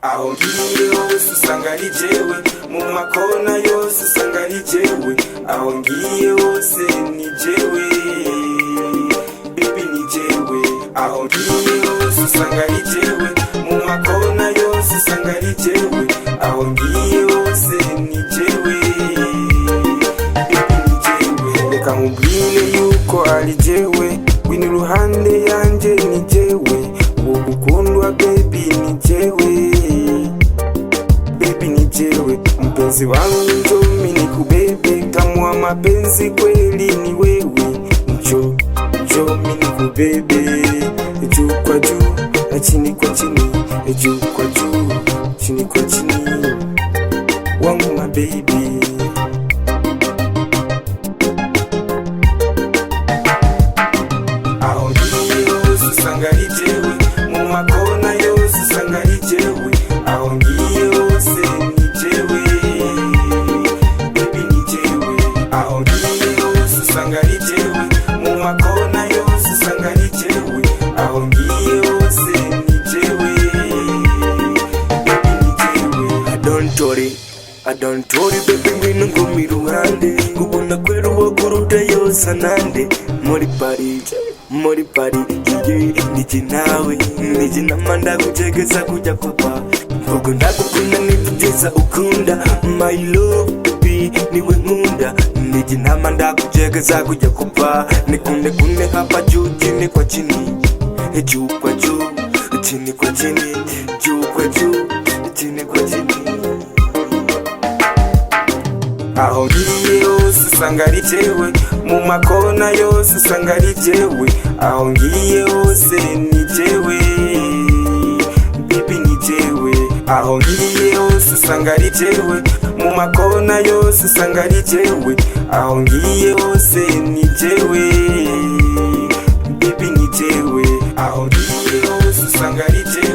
aho ngiye hose usanga ari jewe, mu makona yose usanga ari jewe, aho ngiye hose ni jewe, baby ni jewe, aho ngiye hose usanga ari jewe, mu makona yose usanga ari jewe, aho ngiye hose ni jewe, baby ni jewe. Reka nkubwire yuko ari jewe, wini ruhande yanje ni jewe, uwo gukundwa baby ni jewe, baby ni jewe, mpenzi wangu njoo nikubebe, tamu wa mapenzi kweli ni wewe, njoo nikubebe, juu kwa juu, chini kwa chini, juu kwa juu, chini kwa chini, wangu my baby. Aho ngiye hose usanga ari jewe, mu makona yose usanga ari jewe, aho ngiye hose ni jewe, baby ni jewe, aho ngiye hose usanga ari jewe, mu makona yose usanga ari jewe, aho ngiye hose ni jewe, baby ni jewe. I don't worry baby, ngwino ngumi iruhande, ngubona kwera uwo kuruta yose anande, muri pari iye niki nawe, niki nama ndagutegeza kujya kuba, mvugo ndagukunda nibyiza ukunda, my love baby niwe nkunda, niki nama ndagutegeza kujya kuba, nikunde hapa juu chini kwa chini, juu kwa juu, chini kwa chini, juu kwa juu, chini kwa chini. Aho ngiye hose usanga ari jewe, mu makona yose usanga ari jewe, aho ngiye hose ni jewe, baby ni jewe, aho ngiye hose usanga ari jewe, mu makona yose usanga ari jewe, aho ngiye hose ni jewe, baby ni jewe, aho ngiye hose usanga ari jewe.